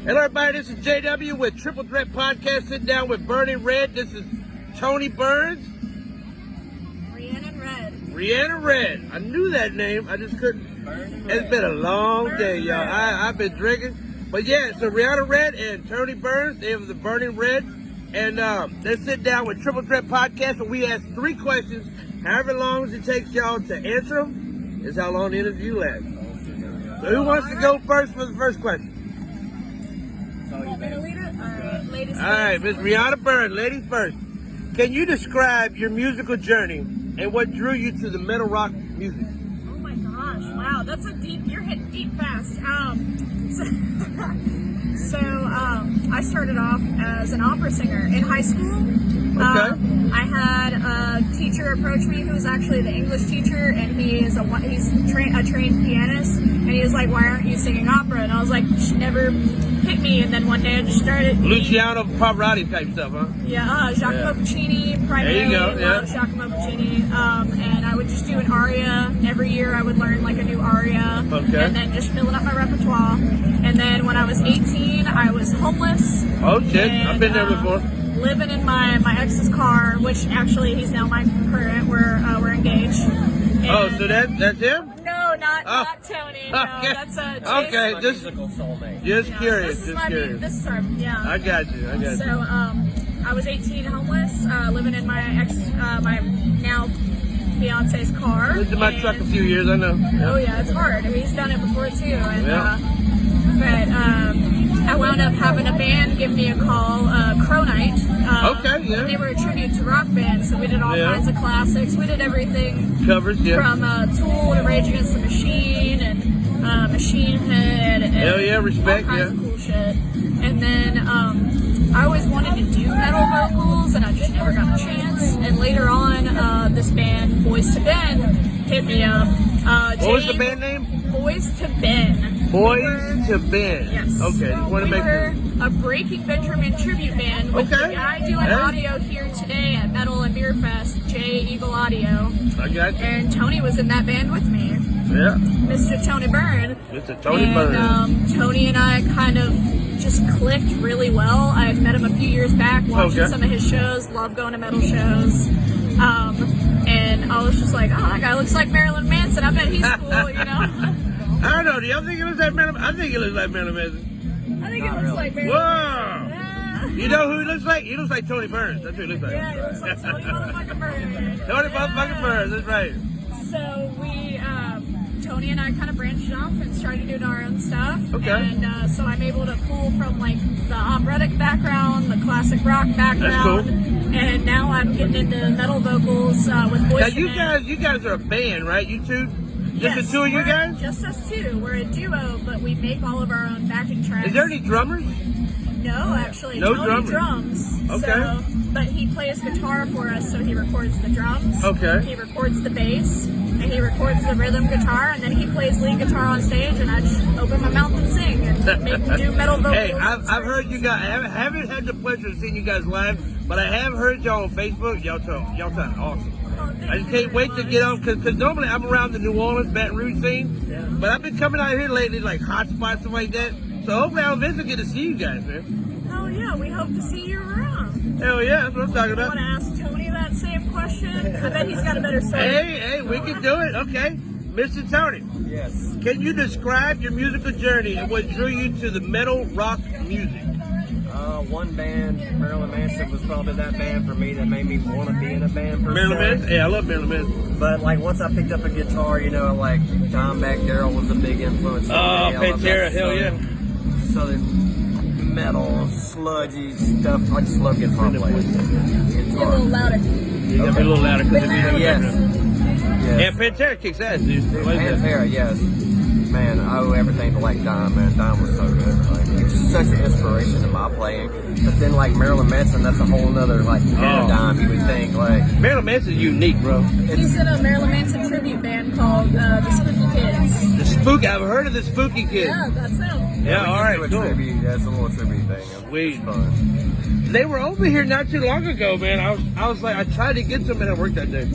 Hello, everybody. This is JW with Triple Threat Podcast. Sitting down with Burn and Redd. This is Tony Burns. Rhiannon Redd. Rhiannon Redd. I knew that name. I just couldn't. It's been a long day, y'all. I've been drinking. But yeah, so Rhiannon Redd and Tony Burns, they have the Burn and Redd. And they're sitting down with Triple Threat Podcast, and we ask 3 questions. However long as it takes y'all to answer them is how long the interview lasts. So who wants to go first for the first question? Want me to lead it? Ladies All right, Miss Rhiannon Burns, ladies first. Can you describe your musical journey and what drew you to the metal rock music? Oh my gosh! Wow, that's a deep. You're hitting deep fast. So I started off as an opera singer in high school. Okay. I had a teacher approach me who was actually the English teacher, and he's a trained pianist. And he was like, "Why aren't you singing opera?" And I was like, "She never hit me." And then one day I just started. Luciano Pavarotti type stuff, huh? Yeah, Giacomo Puccini primarily. There you go, yeah. Love Giacomo Puccini. And I would just do an aria every year. I would learn like a new aria, Okay. and then just filling up my repertoire. And then when I was 18, I was homeless. Oh shit, and, I've been there before. Living in my ex's car, which actually he's now my current. We're engaged. Oh, And- so that's him? No, not Tony. No, Okay. that's Jason. Okay, just Yeah, curious, This is just my curious. this is our I got you. So I was 18, homeless, living in my my now fiance's car. Lived in my truck a few years, I know. Oh yeah, it's hard. He's done it before too. And Yeah. but I wound up having a band give me a call, Crow Night. Okay, yeah. They were a tribute to rock band, so we did all Yeah. kinds of classics. We did everything Covers, yeah. from Tool to Rage Against the Machine and Machine Head. And Hell yeah, respect, all kinds yeah. of cool shit. And then I always wanted to do metal vocals, and I just never got a chance. And later on, this band, Boys to Ben, hit me up. What was the band name? Boys to Ben. Boys to Ben. Yes. Okay, We want to make were sure. a Breaking Benjamin tribute band with Okay. the guy doing Hey. audio here today at Metal and Beer Fest, Jay Eagle Audio. I got you. And Tony was in that band with me, Yeah. Mr. Tony Byrne. Mr. Tony and, Burns. Tony and I kind of just clicked really well. I had met him a few years back, watching Okay. some of his shows, love going to metal shows. And I was just like, oh, that guy looks like Marilyn Manson. I bet he's cool, you know? I don't know. Do y'all think it looks like Marilyn? I think it looks like Marilyn Manson. I think it looks like Marilyn Whoa! Manson. You know who he looks like? He looks like Tony Burns. That's who he looks like. Yeah, he looks like Tony motherfucking Burns. Tony motherfucking Burns. That's right. So we, Tony and I kind of branched off and started doing our own stuff. Okay. And so I'm able to pull from like the operatic background, the classic rock background. cool. And now I'm getting into metal vocals with voice. Now you guys are a band, right? You two? Just the two of you we're guys? Just us two. We're a duo, but we make all of our own backing tracks. Is there any drummers? No, actually, No Tony drummers. drums. Okay. So, but he plays guitar for us, so he records the drums. Okay. He records the bass, and he records the rhythm guitar, and then he plays lead guitar on stage, and I just open my mouth and sing and do metal vocals. Hey, I've heard you guys. I haven't had the pleasure of seeing you guys live, but I have heard y'all on Facebook. Y'all sound awesome. I just can't wait to get on because normally I'm around the New Orleans, Baton Rouge scene, but I've been coming out here lately, like hot spots and like that. So hopefully I'll eventually get to see you guys, man. Oh yeah, we hope to see you around. Hell yeah, that's what I'm talking You about. want to ask Tony that same question? I bet he's got a better story. Hey, we can do it. Okay, Mr. Tony. Yes. Can you describe your musical journey and what drew you to the metal rock music? One band, Marilyn Manson, was probably that band for me that made me want to be in a band. Marilyn Manson? Yeah, I love Marilyn Manson. But like once I picked up a guitar, you know, like Dimebag Darrell was a big influence. Oh, on me. I love Pantera, that hell yeah. Southern metal, sludgy stuff. I just love guitar playing. Get a little louder. You gotta be a little louder because Yes. Yeah, Yes. Pantera kicks ass, dude. I like that. Pantera, yes. Man, I owe everything to like Dime, man. Dime was so good. Like, he was such an inspiration to my playing. But then like Marilyn Manson, that's a whole nother like paradigm, you would think. Like Marilyn Manson's unique, bro. He's in a Marilyn Manson tribute band called the Spooky Kids. The Spooky, I've heard of the Spooky Kid. Yeah, that's him. Yeah, we all just right, do a cool. tribute. That's a little tribute thing. Sweet. It's fun. They were over here not too long ago, man. I was like, I tried to get some and I worked that day.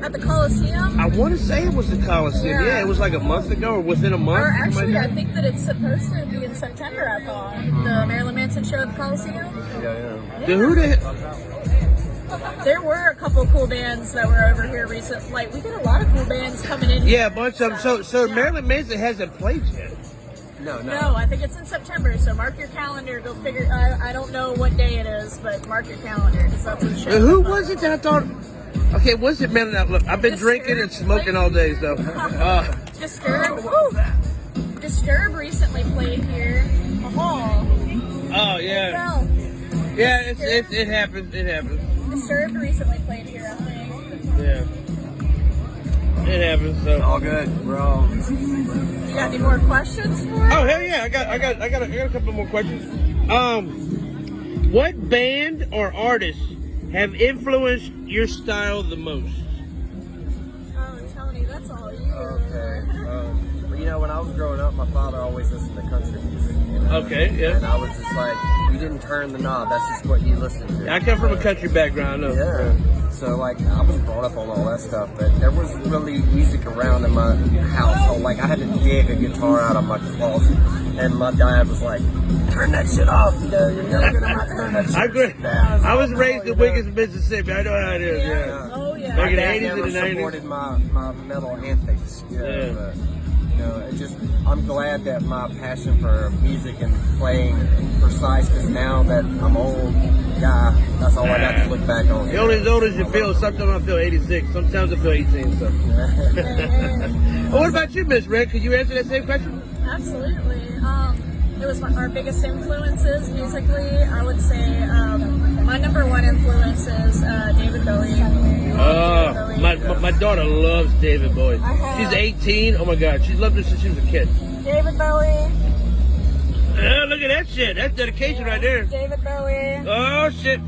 At the Coliseum? I want to say it was the Coliseum. Yeah. Yeah, it was like a month ago or within a month. Or something actually, like I that. think that it's supposed to be in September, I thought. The Marilyn Manson show at the Coliseum. Yeah. Dude, who the There were a couple cool bands that were over here recently. Like, we get a lot of cool bands coming in. Yeah, a bunch of them. So Marilyn Manson hasn't played yet. No. No, I think it's in September, so mark your calendar. Go figure. I don't know what day it is, but mark your calendar because that's what shows. Who was it that I thought? Okay, what's it, man? Now, look, I've been drinking and smoking all day, so. Disturbed. Woo! Disturbed recently played here. A hall. Oh yeah. Well, Yeah, it happens. It happens. Disturbed recently played here, I think. Yeah. It happens. So. All good. We're all. You got any more questions for us? Oh hell yeah! I got a couple more questions. What band or artist have influenced your style the most? Oh, Tony, that's all you. Okay. Well, you know, when I was growing up, my father always listened to country music. You know? Okay, yeah. And I was just like, you didn't turn the knob. That's just what you listened to. I come from a country background. I know. Yeah. So like I was brought up on all that stuff, but there was really music around in my household. Like I had to dig a guitar out of my closet, and my dad was like, "Turn that shit off! You know, you're never gonna turn that shit I agree. down." I was raised in Wiggins, Mississippi. I know how it is. Yeah. Oh, yeah. Back in the My dad 80s never and the 90s. supported my metal antics. You know, Yeah. but, you know, it just I'm glad that my passion for music and playing precise. Because now that I'm old guy, that's all I got to look back on. You're only as old as you feel. Sometimes I feel 86. Sometimes I feel 18. So. Well, what about you, Miss Red? Could you answer that same question? Absolutely. It was our biggest influences musically. I would say my number one influence is David Bowie. My daughter loves David Bowie. Uh-huh. She's 18. Oh my God, she's loved it since she was a kid. David Bowie. Oh, look at that shit. That's dedication right there. David Bowie. Oh shit.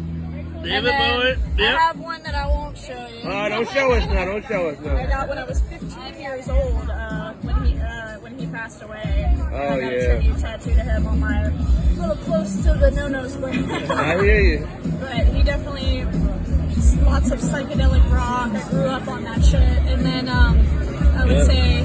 David Bowie. I Yep. have one that I won't show you. Oh, don't show us now. Don't show us I now. got when I was 15 years old when he passed away. Oh, I got yeah. a tribute tattoo to him on my little close to the no-nos button. I hear you. But he definitely lots of psychedelic rock. I grew up on that shit, and then I would say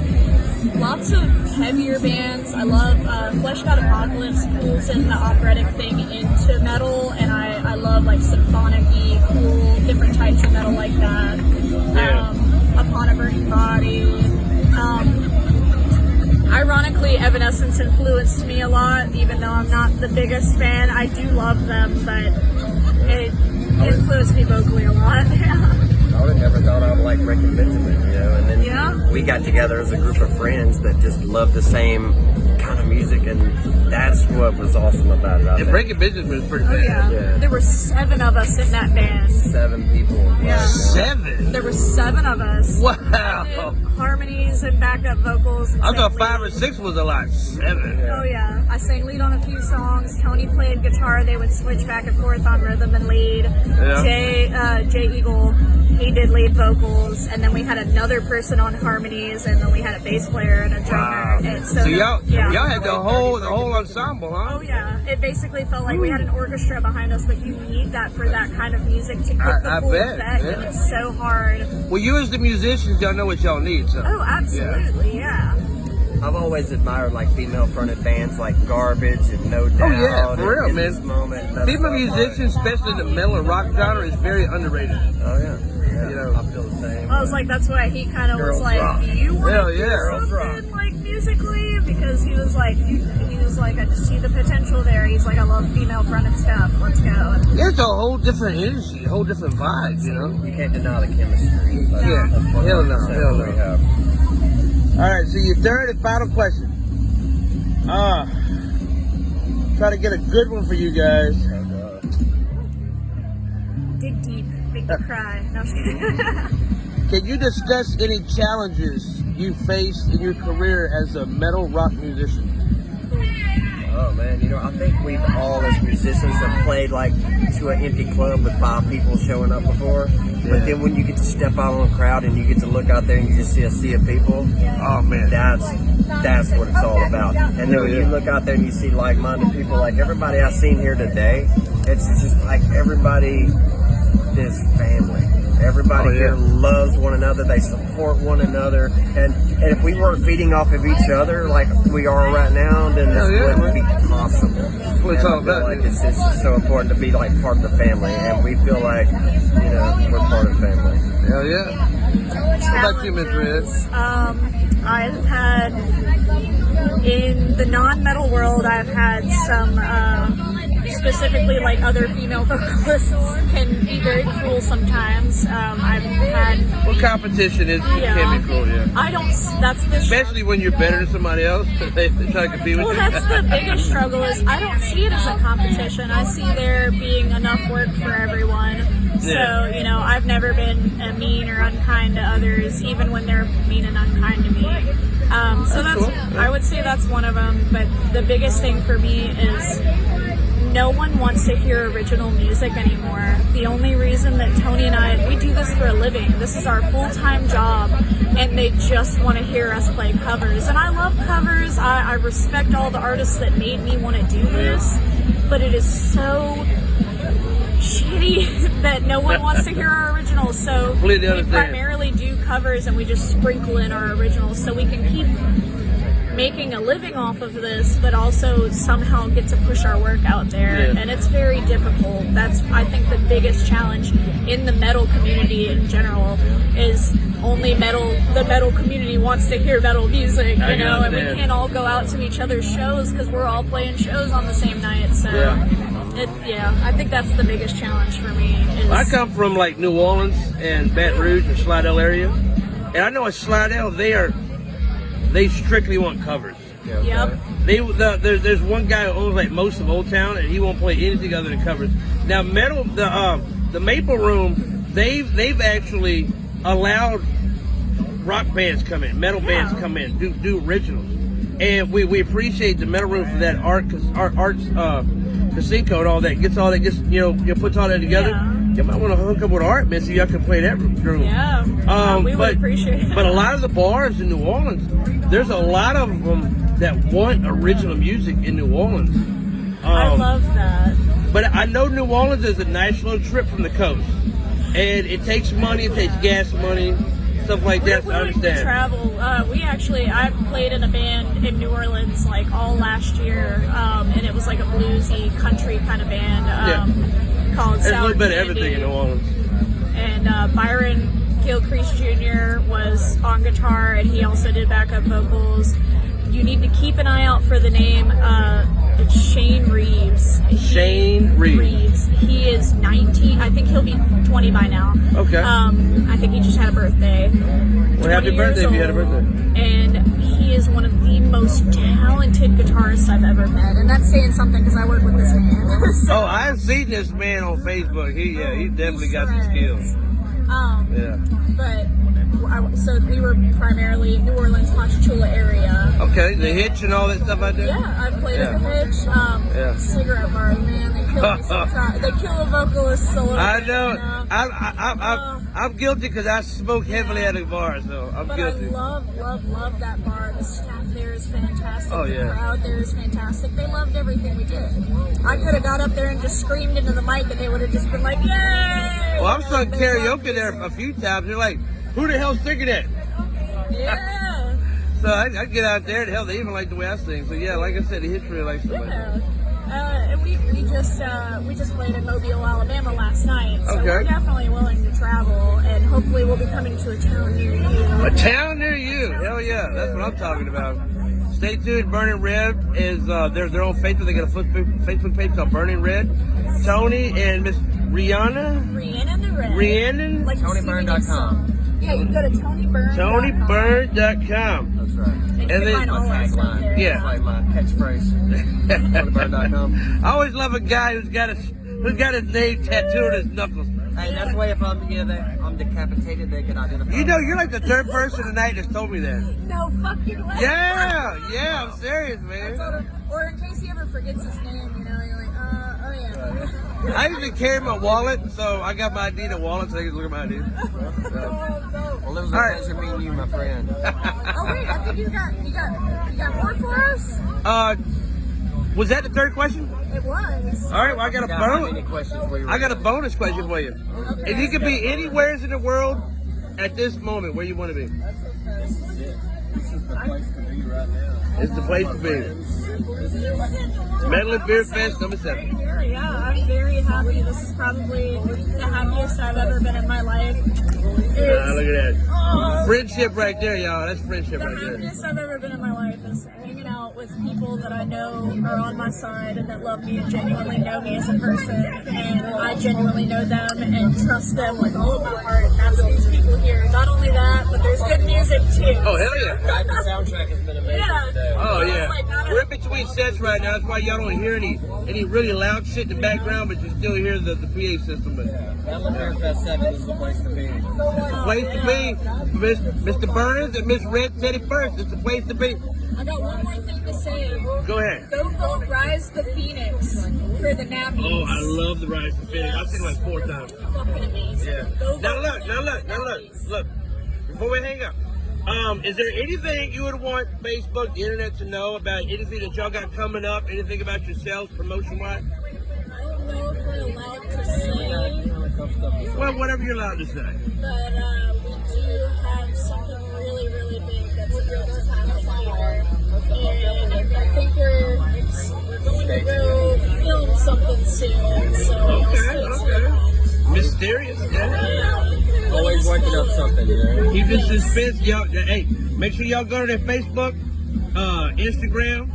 lots of heavier bands. I love Flesh God Apocalypse pulls in the operatic thing into metal, and I love like symphonic-y, cool, different types of metal like that. Yeah. Upon a Burning Body. Ironically, Evanescence influenced me a lot, even though I'm not the biggest fan. I do love them, but it influenced me vocally a lot. I would have never thought I would like Rick and Benjamin, you know, and then Yeah. we got together as a group of friends that just loved the same kind of music, and that's what was awesome about it. I And think. Breaking Business was pretty Oh bad. yeah. Yeah. There were 7 of us in that band. 7 people. Yeah. 7? There were 7 of us. Wow. Did harmonies and backup vocals. And I thought sang 5 or lead. 6 was a lot. 7. Oh yeah, I sang lead on a few songs. Tony played guitar. They would switch back and forth on rhythm and lead. Yeah. Jay Eagle, he did lead vocals, and then we had another person on harmonies, and then we had a bass player and a drummer. Wow. And So y'all had the whole people. ensemble, huh? Oh yeah, it basically felt like we had an orchestra behind us, but you need that for that kind of music to get the I full bet, effect, yeah. and it's so hard. Well, you as the musicians, y'all know what y'all need. So. Oh, absolutely, yeah. I've always admired like female-fronted bands like Garbage and No Doubt. yeah, for real, and In man. This Moment, that Female stuff. musicians, especially the metal and rock genre, is very underrated. Oh yeah. You know. I feel the same. I was like, that's why he kind of was Girls like, rock. do you want Hell to do yeah, girls something like musically? Because he was like, I just see the potential there. He's like, I love female fronted stuff. Let's go. It's a whole different energy, a whole different vibe, you know? You can't deny the chemistry. But Yeah. that's what Hell no, 100% hell we no. have. All right, so your third and final question. Try to get a good one for you guys. Dig deep, make me cry. No, I'm just kidding. Can you discuss any challenges you faced in your career as a metal rock musician? Oh man, you know, I think we've all as musicians have played like to an empty club with 5 people showing up before. But then when you get to step out on a crowd and you get to look out there and you just see a sea of people, Oh man, that's what it's all about. And then when you look out there and you see like-minded people, like everybody I've seen here today, it's just like everybody is family. Everybody here loves one another. They support one another. And if we weren't feeding off of each other like we are right now, then this wouldn't be possible. Well, it's all about like it's just so important to be like part of the family, and we feel like, you know, we're part of the family. Hell yeah. What about you, Miss Redd? I've had, in the non-metal world, I've had some, specifically like other female vocalists can be very cruel sometimes. I've had... Well, competition can be cruel, yeah. I don't, that's the... Especially when you're better than somebody else, they try to compete with you. Well, that's the biggest struggle is I don't see it as a competition. I see there being enough work for everyone. So, you know, I've never been mean or unkind to others, even when they're mean and unkind to me. So that's cool. I would say that's one of them. But the biggest thing for me is no one wants to hear original music anymore. The only reason that Tony and I, we do this for a living. This is our full-time job, and they just want to hear us play covers. And I love covers. I respect all the artists that made me want to do this, but it is so shitty that no one wants to hear our originals. So we primarily do covers, and we just sprinkle in our originals so we can keep making a living off of this, but also somehow get to push our work out there. And it's very difficult. That's, I think, the biggest challenge in the metal community in general is only the metal community wants to hear metal music, you know, and we can't all go out to each other's shows because we're all playing shows on the same night. So I think that's the biggest challenge for me. I come from like New Orleans and Baton Rouge and Slidell area, and I know at Slidell they strictly want covers. Yep. There's one guy who owns like most of Old Town, and he won't play anything other than covers. Now, metal, the Maple Room, they've actually allowed rock bands come in, metal bands come in, do originals, and we appreciate the Metal Room for that arts Casino and all that puts all that together. You might want to hook up with Art, man, so y'all can play that room. Yeah, we would appreciate it. But a lot of the bars in New Orleans, there's a lot of them that want original music in New Orleans. I love that. But I know New Orleans is a nice little trip from the coast, and it takes money, it takes gas money, stuff like that. We're willing to travel. I played in a band in New Orleans like all last year, and it was like a bluesy country kind of band called There's Sour a little bit of Candy. everything in New Orleans. And Byron Gilcrease Jr. was on guitar, and he also did backup vocals. You need to keep an eye out for the name. It's Shane Reeves. Shane Reeves. He is 19. I think he'll be 20 by now. Okay. I think he just had a birthday. Well, happy birthday if you had a birthday. And he is one of the most talented guitarists I've ever met. And that's saying something because I work with this man. So, I've seen this man on Facebook. He definitely got some skills. So we were primarily in New Orleans, Ponchatoula area. Okay, the Hitch and all that stuff out there? Yeah, I played at the Hitch. Cigarette bars, man, they kill me sometimes. They kill a vocalist so I know. I'm guilty because I smoke heavily at a bar, so I'm guilty. But I love that bar. The staff there is fantastic. Oh, yeah. The crowd there is fantastic. They loved everything we did. I could have got up there and just screamed into the mic, and they would have just been like, yay! Well, I've sung karaoke there a few times. They're like, who the hell's singing that? Yeah. So I get out there, and hell, they even like the way I sing. So yeah, like I said, the history likes it. And we just played in Mobile, Alabama last night. So we're definitely willing to travel, and hopefully we'll be coming to a town near you. A town near you? Hell yeah, that's what I'm talking about. Stay tuned. Burn and Rhiannon is their own Facebook. They got a Facebook page called Burn and Rhiannon. Tony and Miss Rhiannon Redd. Rhiannon. Like TonyBurn.com. Yeah, you can go to TonyBurn.com. TonyBurn.com. That's right. And then find all our stuff there. Yeah. That's like my catchphrase. TonyBurn.com. I always love a guy who's got his name tattooed on his knuckles. Hey, that's why if I'm decapitated, they can identify. You know, you're like the third person tonight that's told me that. No fucking way. Yeah, I'm serious, man. Or in case he ever forgets his name, you know, you're like, oh yeah. I usually carry my wallet, so I got my ID in a wallet so I can look at my ID. Well, it was a pleasure meeting you, my friend. Oh wait, I think you got more for us? Was that the third question? It was. All right, well, I got a How many bonus. questions were you I got a bonus question for you. Okay. If you could be anywhere in the world at this moment, where you want to be? This is it. This is the place to be right now. It's the place to be. Medley Beer Fest number 7. Yeah, I'm very happy. This is probably the happiest I've ever been in my life. Look at that. Oh, Friendship right there, y'all. That's friendship the right there. happiest I've ever been in my life is hanging out with people that I know are on my side and that love me and genuinely know me as a person, and I genuinely know them and trust them with all of my heart. And that's these people here. Not only that, but there's good music too. Oh, hell yeah. The soundtrack has been amazing Yeah. today. Oh, It's yeah. like not a- We're in between sets right now. That's why y'all don't hear any really loud shit in the background, but you still hear the PA system. But Medley Beer Fest 7 is the place to be. the place to be, Mr. Burners and Miss Red Teddy first. It's the place to be. I got one more thing to say. Go ahead. Go vote Rise the Phoenix for the Nappies. Oh, I love the Rise to Phoenix. I've seen it like 4 times. Fucking amazing. Yeah. Go Now vote look, for now the look, now look, Nappies. look. Before we hang up, is there anything you would want Facebook, the internet to know about anything that y'all got coming up? Anything about yourselves, promotion-wise? I don't know if we're allowed to say, Well, whatever you're allowed to say. but we do have something really, really big that's about to happen here. And I think we're going to go film something soon. So Okay, okay. Mysterious, yeah. Always working up something, you know? Keep it suspense, y'all. Hey, make sure y'all go to their Facebook, Instagram,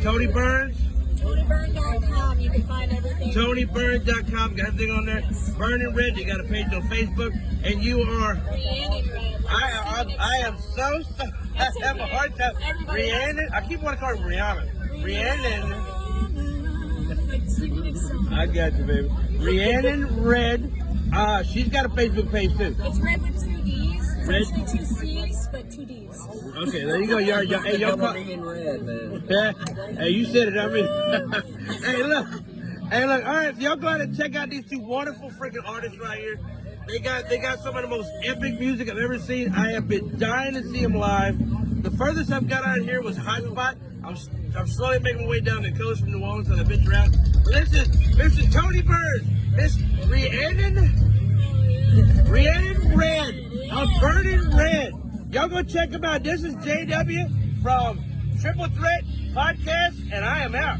Tony Burns, TonyBurn.com. You can find everything. TonyBurns.com. Got everything on there. Burn and Rhiannon. You got a page on Facebook, and you are. Rhiannon Redd. I am so sorry. I have a hard time. Rhiannon. I keep wanting to call her Rihanna. Rhiannon. Like singing a song. I got you, baby. Rhiannon Redd. She's got a Facebook page too. It's red with 2 D's. It's Red. actually 2 C's, but 2 D's. Okay, there you go. Hey, y'all. Burning in red, man. Hey, you said it. I mean, hey, look. All right, so y'all go ahead and check out these 2 wonderful freaking artists right here. They got some of the most epic music I've ever seen. I have been dying to see them live. The furthest I've got out here was Hot Spot. I'm slowly making my way down the coast from New Orleans on the venture out. But this is Tony Burns, Miss Rhiannon Redd of Burn and Rhiannon Redd. Y'all go check them out. This is JW from Triple Threat Podcast, and I am out.